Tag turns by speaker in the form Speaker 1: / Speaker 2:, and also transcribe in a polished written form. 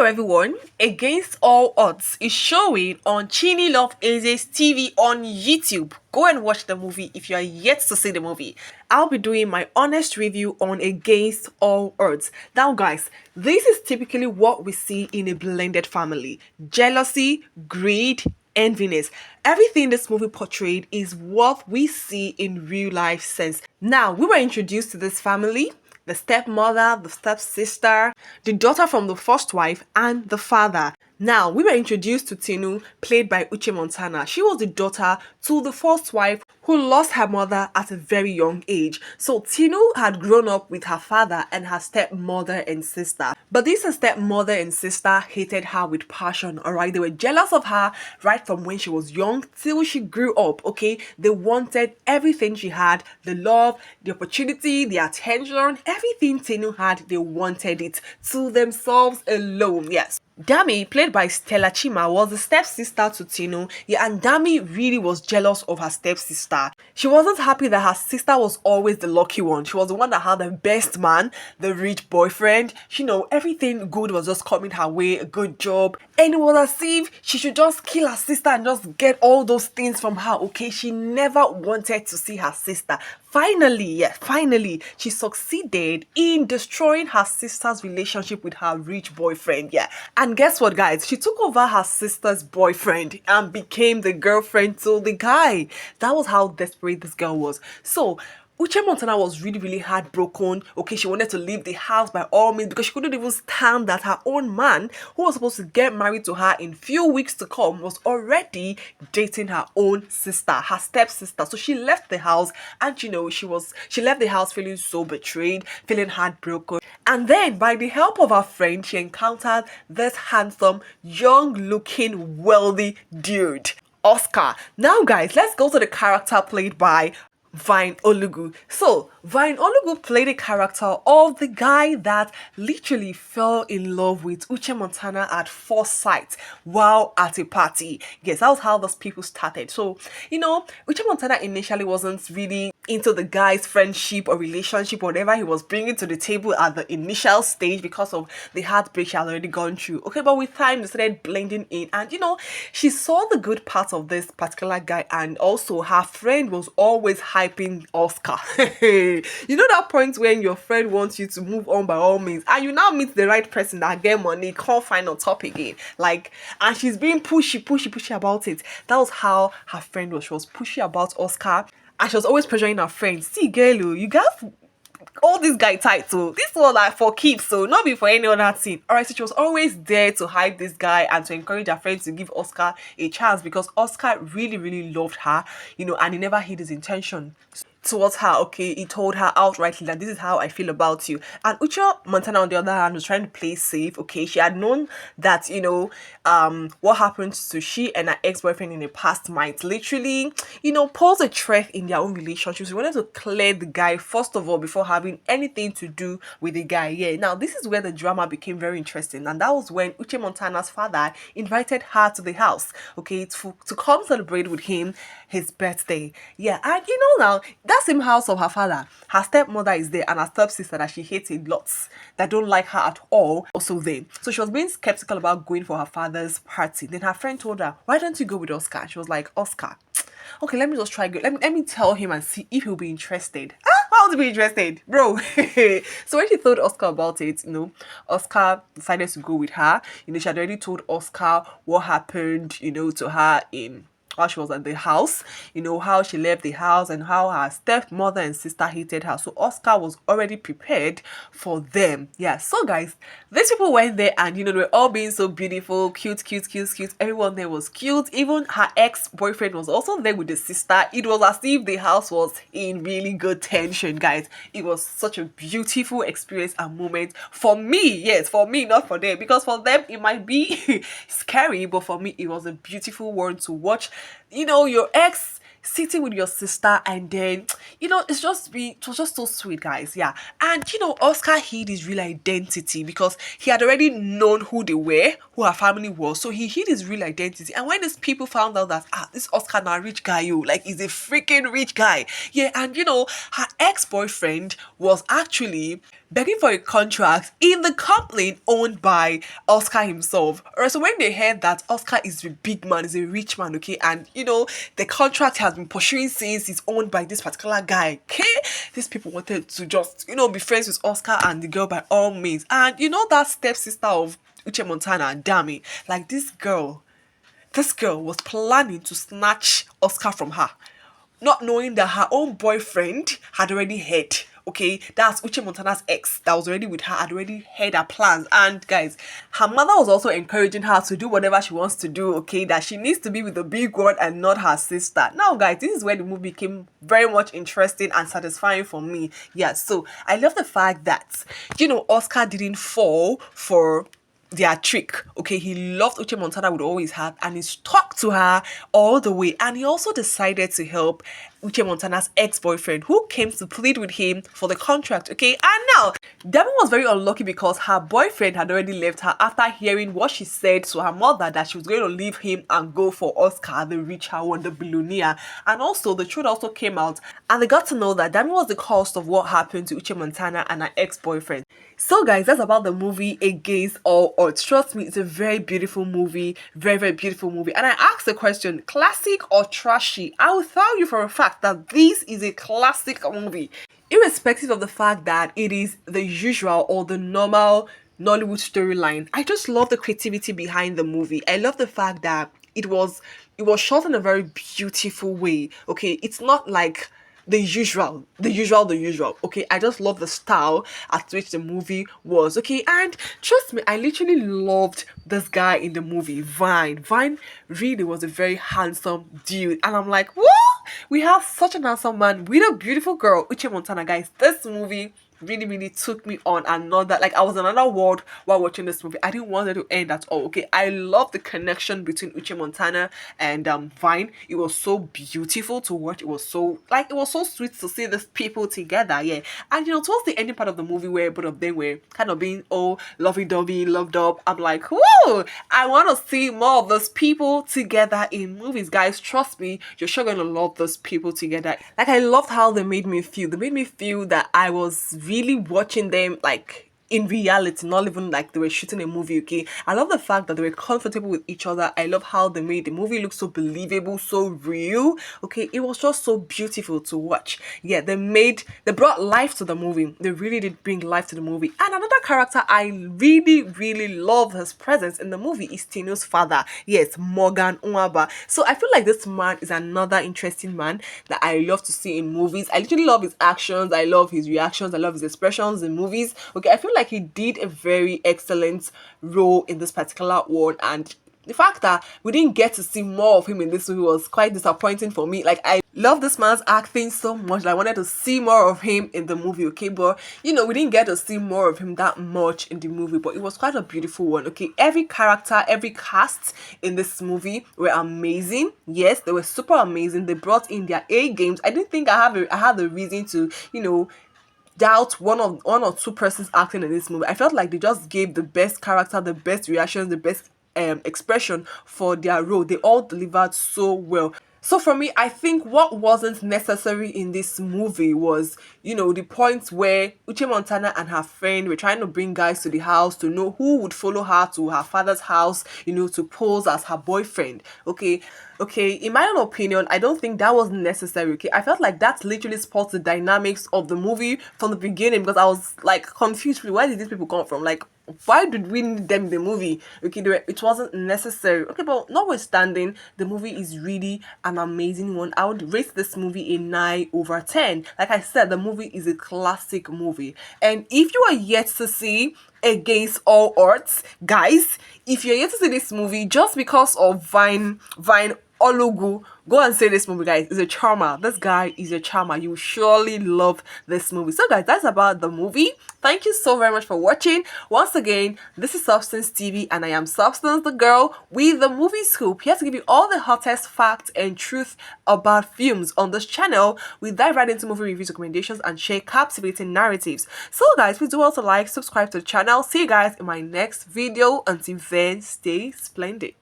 Speaker 1: everyone. Against All Odds is showing on Chini Love Aze's TV on YouTube. Go and watch the movie if you are yet to see the movie. I'll be doing my honest review on Against All Odds. Now guys, this is typically what we see in a blended family. Jealousy, greed, enviness. Everything this movie portrayed is what we see in real life sense. Now, we were introduced to this family, the stepmother, the stepsister, the daughter from the first wife, and the father. Now, we were introduced to Tinu, played by Uche Montana. She was the daughter to the first wife who lost her mother at a very young age. So Tinu had grown up with her father and her stepmother and sister. But this stepmother and sister hated her with passion, alright? They were jealous of her right from when she was young till she grew up, okay? They wanted everything she had, the love, the opportunity, the attention, everything Tinu had, they wanted it to themselves alone, yes. Dami, played by Stella Chima, was the stepsister to Tinu. Yeah, and Dami really was jealous of her stepsister. She wasn't happy that her sister was always the lucky one. She was the one that had the best man, the rich boyfriend. You know, everything good was just coming her way, a good job. And it was as if she should just kill her sister and just get all those things from her, okay? She never wanted to see her sister. Finally, she succeeded in destroying her sister's relationship with her rich boyfriend, yeah. And guess what, guys? She took over her sister's boyfriend and became the girlfriend to the guy. That was how desperate this girl was. So, Uche Montana was really heartbroken. Okay, she wanted to leave the house by all means because she couldn't even stand that her own man, who was supposed to get married to her in few weeks to come, was already dating her own sister, her stepsister. So she left the house, and you know, she left the house feeling so betrayed, feeling heartbroken. And then, by the help of her friend, she encountered this handsome, young-looking, wealthy dude, Oscar. Now, guys, let's go to the character played by Vine Olugu. So, Vine Olugu played a character of the guy that literally fell in love with Uche Montana at first sight while at a party. Yes, that was how those people started. So, you know, Uche Montana initially wasn't really into the guy's friendship or relationship, whatever he was bringing to the table at the initial stage because of the heartbreak she had already gone through. Okay, but with time, they started blending in, and you know, she saw the good parts of this particular guy, and also her friend was always hyping Oscar. You know that point when your friend wants you to move on by all means, and you now meet the right person that get money, can't find on top again, like, and she's being pushy about it. That was how her friend was. She was pushy about Oscar, and she was always pressuring her friends. See, girl, you got all this guy tight, so this was like for keeps, so not be for any other thing. Alright, so she was always there to hype this guy and to encourage her friends to give Oscar a chance because Oscar really loved her, you know, and he never hid his intention towards her. Okay, he told her outrightly that this is how I feel about you. And Uche Montana, on the other hand, was trying to play safe. Okay, she had known that, you know, what happened to she and her ex-boyfriend in the past might literally, you know, pose a threat in their own relationship. She wanted to clear the guy first of all before having anything to do with the guy. Yeah, now this is where the drama became very interesting, and that was when Uche Montana's father invited her to the house, okay, to come celebrate with him his birthday. Yeah, and you know, now that same house of her father, her stepmother is there, and her stepsister that she hates a lot, that don't like her at all, also there. So she was being skeptical about going for her father's party. Then her friend told her, why don't you go with Oscar? She was like, Oscar, okay, let me just try go. Let me tell him and see if he'll be interested. How to be interested, bro? So when she told Oscar about it, you know, Oscar decided to go with her. You know, she had already told Oscar what happened, you know, to her in while she was at the house, you know, how she left the house and how her stepmother and sister hated her. So Oscar was already prepared for them. Yeah, so guys, these people went there, and you know, they were all being so beautiful, cute. Everyone there was cute. Even her ex-boyfriend was also there with the sister. It was as if the house was in really good tension, guys. It was such a beautiful experience and moment for me. Yes, for me, not for them, because for them it might be scary, but for me it was a beautiful one to watch. You know, your ex sitting with your sister, and then, you know, it was just so sweet, guys. Yeah. And you know, Oscar hid his real identity because he had already known who they were, who her family was, so he hid his real identity. And when these people found out that this Oscar now rich guy, like, he's a freaking rich guy, yeah. And you know, her ex-boyfriend was actually begging for a contract in the company owned by Oscar himself. Alright, so when they heard that Oscar is a big man, is a rich man, okay, and the contract has been pursuing since he's owned by this particular guy, okay, these people wanted to just, be friends with Oscar and the girl by all means. And that stepsister of Uche Montana, Dami, like this girl was planning to snatch Oscar from her, not knowing that her own boyfriend had already heard. Okay, that's Uche Montana's ex that was already with her, had already heard her plans. And guys, her mother was also encouraging her to do whatever she wants to do, okay, that she needs to be with the big one and not her sister. Now, guys, this is where the movie became very much interesting and satisfying for me. Yeah, so I love the fact that, Oscar didn't fall for their trick. Okay, he loved Uche Montana with all his heart and he stuck to her all the way. And he also decided to help Uche Montana's ex-boyfriend who came to plead with him for the contract. Okay, and now Devin was very unlucky because her boyfriend had already left her after hearing what she said to her mother, that she was going to leave him and go for Oscar, the richer one, the billionaire. And also the truth also came out and they got to know that Devin was the cause of what happened to Uche Montana and her ex-boyfriend. So guys, that's about the movie Against All Odds. Trust me, it's a very beautiful movie, very, very beautiful movie. And I asked the question, classic or trashy? I will tell you for a fact that this is a classic movie, irrespective of the fact that it is the usual or the normal Nollywood storyline. I just love the creativity behind the movie. I love the fact that it was shot in a very beautiful way. Okay, it's not like the usual. Okay, I just love the style at which the movie was. Okay, and trust me, I literally loved this guy in the movie, Vine. Vine really was a very handsome dude, and I'm like, what? We have such an handsome man with a beautiful girl, Uche Montana, guys. This movie really, really took me on another, like I was in another world while watching this movie. I didn't want it to end at all. Okay, I love the connection between Uche Montana and Vine. It was so beautiful to watch. It was so sweet to see these people together. Yeah, and towards the ending part of the movie where both of them were kind of being all lovey-dovey, loved up, I'm like, whoa, I want to see more of those people together in movies. Guys, trust me, you're sure gonna love those people together. Like, I loved how they made me feel. They made me feel that I was really watching them like in reality, not even like they were shooting a movie. Okay, I love the fact that they were comfortable with each other. I love how they made the movie look so believable, so real. Okay, it was just so beautiful to watch. Yeah, they brought life to the movie. They really did bring life to the movie. And another character I really, really love his presence in the movie is Tino's father. Yes, Morgan Nwaba. So I feel like this man is another interesting man that I love to see in movies. I literally love his actions, I love his reactions, I love his expressions in movies. Okay, I feel like he did a very excellent role in this particular one, and the fact that we didn't get to see more of him in this movie was quite disappointing for me. Like, I love this man's acting so much that I wanted to see more of him in the movie. Okay, but we didn't get to see more of him that much in the movie, but it was quite a beautiful one. Okay, every character, every cast in this movie were amazing. Yes, they were super amazing. They brought in their A games. I didn't think I had a reason to doubt one or two persons acting in this movie. I felt like they just gave the best character, the best reactions, the best expression for their role. They all delivered so well. So for me, I think what wasn't necessary in this movie was, the point where Uche Montana and her friend were trying to bring guys to the house to know who would follow her to her father's house, to pose as her boyfriend. Okay, in my own opinion, I don't think that was necessary. Okay, I felt like that literally spoils the dynamics of the movie from the beginning, because I was like confused. Where did these people come from? Like, why did we need them in the movie? Okay, it wasn't necessary. Okay, but notwithstanding, the movie is really an amazing one. I would rate this movie a 9/10. Like I said, the movie is a classic movie. And if you are yet to see Against All Odds, guys, if you're yet to see this movie just because of Vine Olugu, go and see this movie, guys. It's a charmer. This guy is a charmer. You will surely love this movie. So guys, that's about the movie. Thank you so very much for watching. Once again, this is Substance TV and I am Substance, the girl with the movie scoop, here to give you all the hottest facts and truth about films on this channel. We dive right into movie reviews, recommendations, and share captivating narratives. So guys, please do also like, subscribe to the channel. See you guys in my next video. Until then, stay splendid.